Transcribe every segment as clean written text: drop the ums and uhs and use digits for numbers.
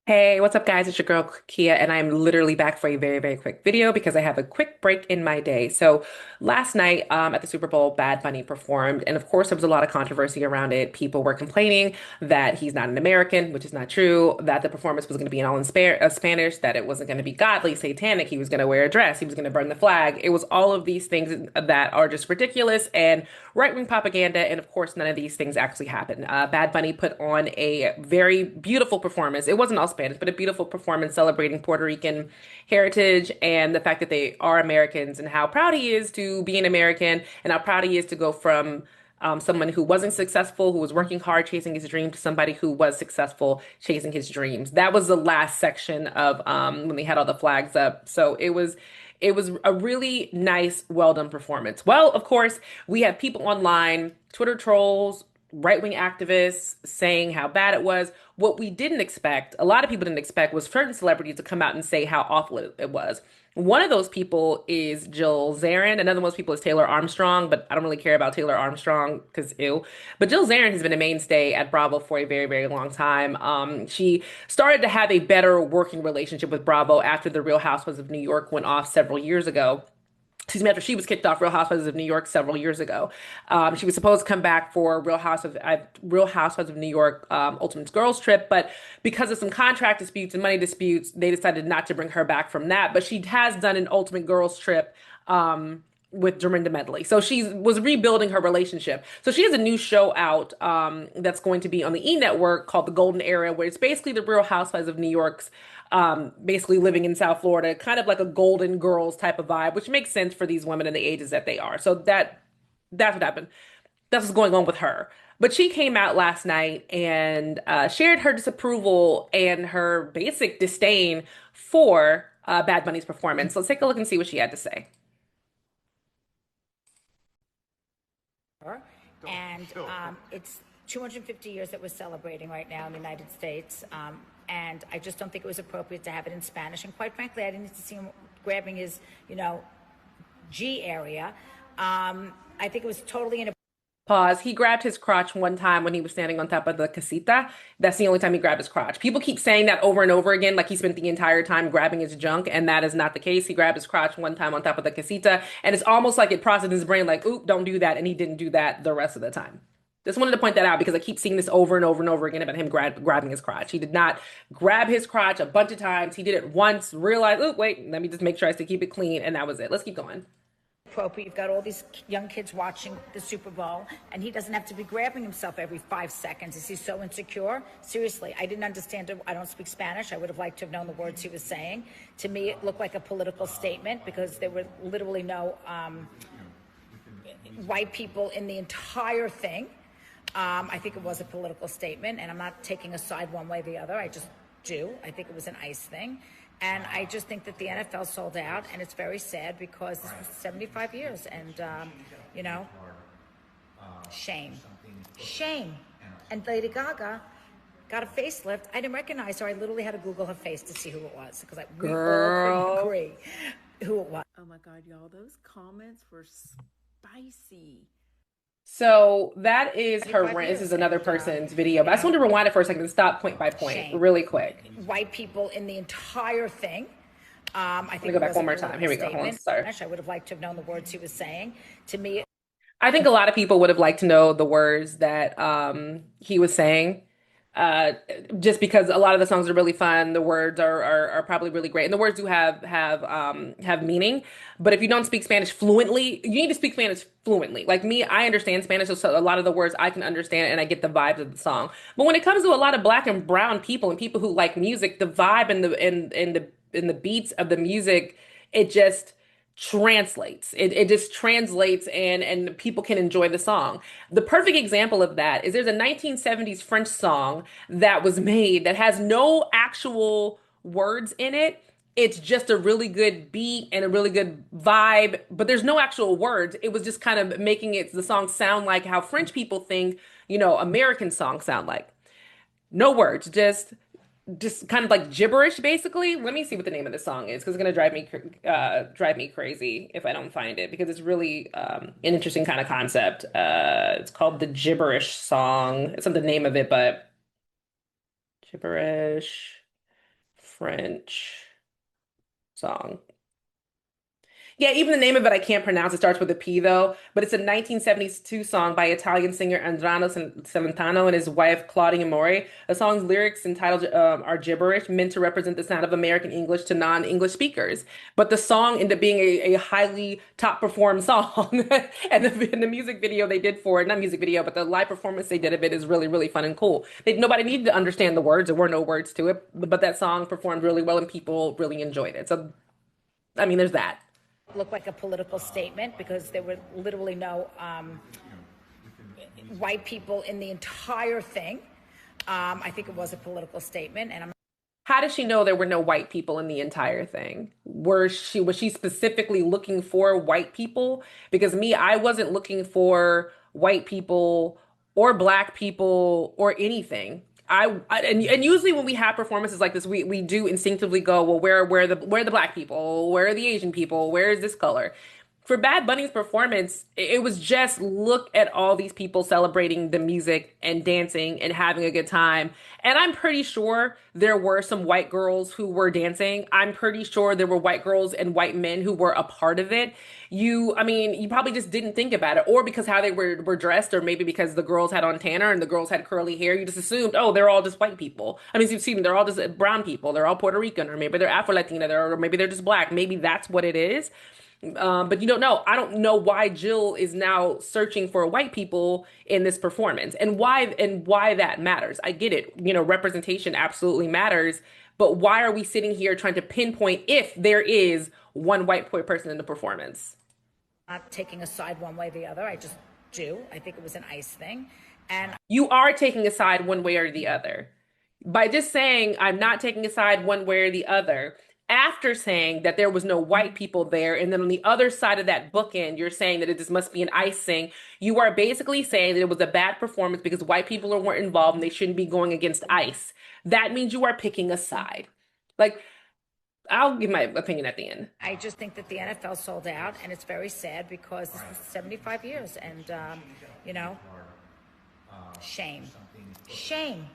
Hey, what's up, guys? It's your girl Kia, and I'm literally back for a very, very quick video because I have a quick break in my day. So, last night at the Super Bowl, Bad Bunny performed, and of course, there was a lot of controversy around it. People were complaining that he's not an American, which is not true, that the performance was going to be in all in Spanish, that it wasn't going to be godly, satanic, he was going to wear a dress, he was going to burn the flag. It was all of these things that are just ridiculous and right-wing propaganda, and of course, none of these things actually happened. Bad Bunny put on a very beautiful performance. It wasn't all Spanish, but a beautiful performance celebrating Puerto Rican heritage and the fact that they are Americans and how proud he is to be an American and how proud he is to go from someone who wasn't successful, who was working hard chasing his dream, to somebody who was successful chasing his dreams. That was the last section of when they had all the flags up. So it was a really nice, well done performance. Well, of course, we have people online, Twitter trolls, right-wing activists saying how bad it was. What we didn't expect, a lot of people didn't expect, was certain celebrities to come out and say how awful it was. One of those people is Jill Zarin. Another one of those people is Taylor Armstrong, but I don't really care about Taylor Armstrong because ew. But Jill Zarin has been a mainstay at Bravo for a very, very long time. She started to have a better working relationship with Bravo after the Real Housewives of New York went off several years ago. Excuse me, after she was kicked off Real Housewives of New York several years ago. She was supposed to come back for Real Housewives of New York Ultimate Girls Trip, but because of some contract disputes and money disputes, they decided not to bring her back from that. But she has done an Ultimate Girls Trip with Dorinda Medley. So she was rebuilding her relationship. So she has a new show out that's going to be on the E Network called The Golden Era, where it's basically the Real Housewives of New York's basically living in South Florida, kind of like a Golden Girls type of vibe, which makes sense for these women and the ages that they are. So that's what happened. That's what's going on with her. But she came out last night and shared her disapproval and her basic disdain for Bad Bunny's performance. So let's take a look and see what she had to say. And it's 250 years that we're celebrating right now in the United States. And I just don't think it was appropriate to have it in Spanish. And quite frankly, I didn't need to see him grabbing his, G area. I think it was totally inappropriate. Pause. He grabbed his crotch one time when he was standing on top of the casita. That's the only time he grabbed his crotch. People keep saying that over and over again, like he spent the entire time grabbing his junk, and that is not the case. He grabbed his crotch one time on top of the casita, and it's almost like it processed in his brain, like, oop, don't do that. And he didn't do that the rest of the time. Just wanted to point that out because I keep seeing this over and over and over again about him grabbing his crotch. He did not grab his crotch a bunch of times. He did it once, realized, oh, wait, let me just make sure I still keep it clean, and that was it. Let's keep going. You've got all these young kids watching the Super Bowl, and he doesn't have to be grabbing himself every 5 seconds. Is he so insecure? Seriously, I didn't understand it. I don't speak Spanish. I would have liked to have known the words he was saying. To me, it looked like a political statement because there were literally no white people in the entire thing. I think it was a political statement, and I'm not taking a side one way or the other. I just do. I think it was an ICE thing. And I just think that the NFL sold out, and it's very sad because this was 75 years. And, shame. Shame. And Lady Gaga got a facelift. I didn't recognize her. I literally had to Google her face to see who it was because we all couldn't Girl. agree who it was. Oh my God, y'all, those comments were spicy. So that is her 75 rant. This is years. another And, person's video, but I just want to rewind it for a second and stop point by point shame. really quick. White people in the entire thing. I Let think me go it back was one a more time. Here we political go. Hold on. statement. Sorry. I would have liked to have known the words he was saying. To me, I think a lot of people would have liked to know the words that he was saying. Uh, just because a lot of the songs are really fun, the words are probably really great, and the words do have meaning. But if you don't speak Spanish fluently, you need to speak Spanish fluently. Like me, I understand Spanish, so a lot of the words I can understand, and I get the vibes of the song. But when it comes to a lot of black and brown people and people who like music, the vibe and the beats of the music, it just translates. It just translates and people can enjoy the song. The perfect example of that is there's a 1970s French song that was made that has no actual words in it. It's just a really good beat and a really good vibe, but there's no actual words. It was just kind of making the song sound like how French people think, American songs sound like. No words, just kind of like gibberish, basically. Let me see what the name of the song is because it's gonna drive me crazy if I don't find it because it's really an interesting kind of concept. It's called the Gibberish Song. It's not the name of it, but gibberish. French song. Yeah, even the name of it I can't pronounce. It starts with a P though, but it's a 1972 song by Italian singer Celentano and his wife Claudia Mori. The song's lyrics entitled are gibberish, meant to represent the sound of American English to non-English speakers. But the song ended up being a highly top performed song, and the music video they did for it, not music video, but the live performance they did of it is really really fun and cool. Nobody needed to understand the words; there were no words to it, but that song performed really well and people really enjoyed it. So, I mean, there's that. Looked like a political statement because there were literally no white people in the entire thing. I think it was a political statement, and I'm How does she know there were no white people in the entire thing? Was she specifically looking for white people? Because me, I wasn't looking for white people or black people or anything. And usually when we have performances like this, we do instinctively go, well, where are the black people? Where are the Asian people? Where is this color? For Bad Bunny's performance, it was just look at all these people celebrating the music and dancing and having a good time. And I'm pretty sure there were some white girls who were dancing. I'm pretty sure there were white girls and white men who were a part of it. I mean, you probably just didn't think about it, or because how they were dressed, or maybe because the girls had on tanner and the girls had curly hair, you just assumed, oh, they're all just white people. I mean, you've seen they're all just brown people, they're all Puerto Rican, or maybe they're Afro Latina, or maybe they're just black. Maybe that's what it is. But you don't know. I don't know why Jill is now searching for white people in this performance and why that matters. I get it. Representation absolutely matters, but why are we sitting here trying to pinpoint if there is one white person in the performance? not taking a side one way or the other. I just do. I think it was an ice thing. And You are taking a side one way or the other. By just saying, I'm not taking a side one way or the other, after saying that there was no white people there, and then on the other side of that bookend, you're saying that it just must be an icing, you are basically saying that it was a bad performance because white people weren't involved and they shouldn't be going against ICE. That means you are picking a side. Like, I'll give my opinion at the end. I just think that the NFL sold out, and it's very sad because this was 75 years, and you know, shame, shame.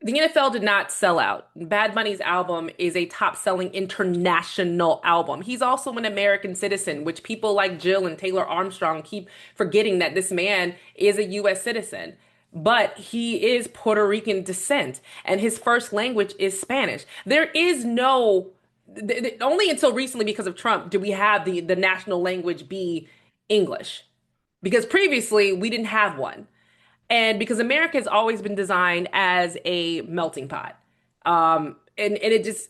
The NFL did not sell out. Bad Bunny's album is a top-selling international album. He's also an American citizen, which people like Jill and Taylor Armstrong keep forgetting that this man is a U.S. citizen. But he is Puerto Rican descent, and his first language is Spanish. There is no, only until recently because of Trump did we have the national language be English. Because previously we didn't have one. And because America has always been designed as a melting pot. And it just,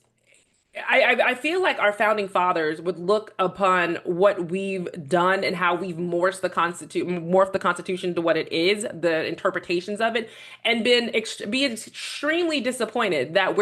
I feel like our founding fathers would look upon what we've done and how we've morphed the Constitution to what it is, the interpretations of it, and be extremely disappointed that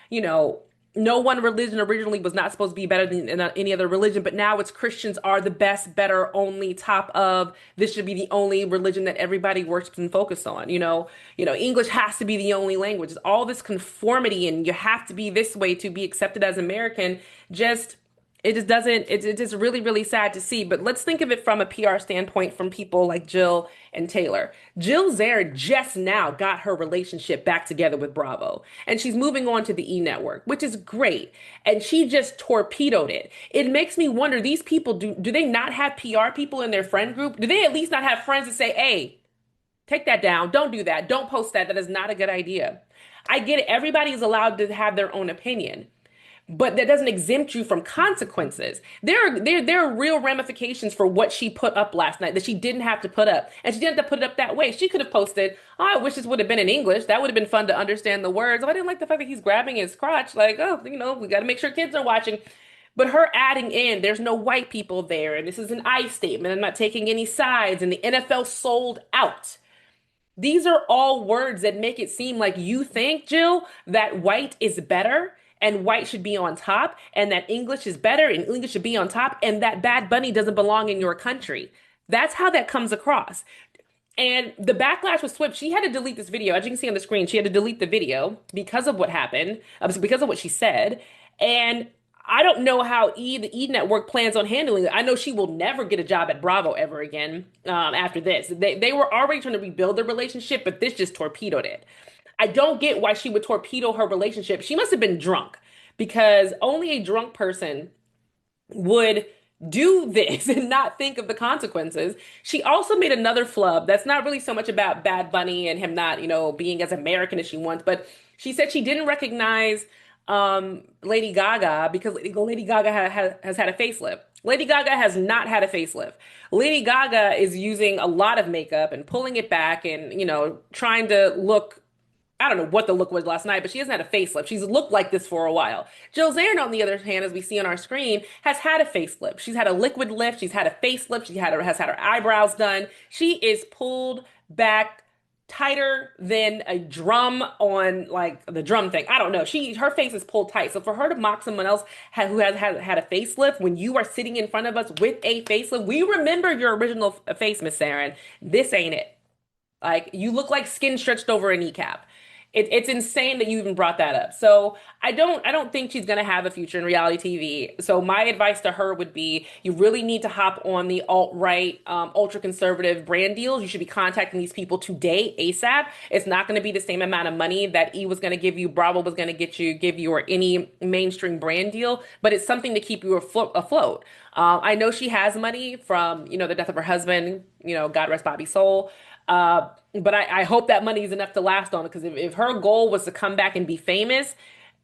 you know, no one religion originally was not supposed to be better than any other religion, but now it's Christians are the best, better, only, top of. This should be the only religion that everybody worships and focus on. English has to be the only language. It's all this conformity, and you have to be this way to be accepted as American. Just it just doesn't. It's just really, really sad to see. But let's think of it from a PR standpoint, from people like Jill and Taylor. Jill Zarin just now got her relationship back together with Bravo, and she's moving on to the E Network, which is great. And she just torpedoed it. It makes me wonder, these people, do they not have PR people in their friend group? Do they at least not have friends that say, hey, take that down, don't do that, don't post that, that is not a good idea. I get it. Everybody is allowed to have their own opinion, but that doesn't exempt you from consequences. There are real ramifications for what she put up last night that she didn't have to put up. And she didn't have to put it up that way. She could have posted, oh, I wish this would have been in English. That would have been fun to understand the words. Oh, I didn't like the fact that he's grabbing his crotch. Like, oh, we got to make sure kids are watching. But her adding in, there's no white people there, and this is an I statement. I'm not taking any sides, and the NFL sold out. These are all words that make it seem like you think, Jill, that white is better and white should be on top, and that English is better and English should be on top, and that Bad Bunny doesn't belong in your country. That's how that comes across. And the backlash was swift. She had to delete this video. As you can see on the screen, she had to delete the video because of what happened, because of what she said. And I don't know how the E Network plans on handling it. I know she will never get a job at Bravo ever again after this. They were already trying to rebuild the relationship, but this just torpedoed it. I don't get why she would torpedo her relationship. She must have been drunk because only a drunk person would do this and not think of the consequences. She also made another flub that's not really so much about Bad Bunny and him not, being as American as she wants, but she said she didn't recognize Lady Gaga because Lady Gaga has had a facelift. Lady Gaga has not had a facelift. Lady Gaga is using a lot of makeup and pulling it back and, trying to look. I don't know what the look was last night, but she hasn't had a facelift. She's looked like this for a while. Jill Zarin, on the other hand, as we see on our screen, has had a facelift. She's had a liquid lift. She's had a facelift. Has had her eyebrows done. She is pulled back tighter than a drum on like the drum thing. I don't know. Her face is pulled tight. So for her to mock someone else who has had a facelift when you are sitting in front of us with a facelift, we remember your original face, Miss Zarin. This ain't it. Like you look like skin stretched over a kneecap. It's insane that you even brought that up. So I don't think she's gonna have a future in reality TV. So my advice to her would be, you really need to hop on the alt-right, ultra-conservative brand deals. You should be contacting these people today, ASAP. It's not gonna be the same amount of money that E was gonna give you, Bravo was gonna give you, or any mainstream brand deal, but it's something to keep you afloat. I know she has money from, the death of her husband, God rest Bobby's soul. But I hope that money is enough to last on it because if her goal was to come back and be famous,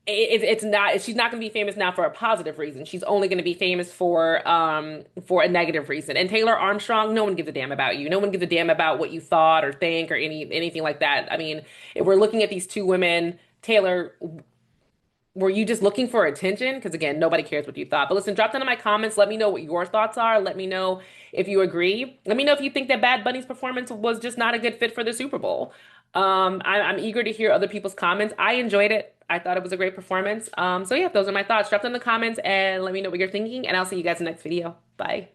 it's not. She's not going to be famous now for a positive reason. She's only going to be famous for a negative reason. And Taylor Armstrong, no one gives a damn about you. No one gives a damn about what you thought or think or anything like that. I mean, if we're looking at these two women, Taylor, were you just looking for attention? Because again, nobody cares what you thought. But listen, drop down in my comments. Let me know what your thoughts are. Let me know if you agree. Let me know if you think that Bad Bunny's performance was just not a good fit for the Super Bowl. I'm eager to hear other people's comments. I enjoyed it. I thought it was a great performance. So yeah, those are my thoughts. Drop them in the comments and let me know what you're thinking. And I'll see you guys in the next video. Bye.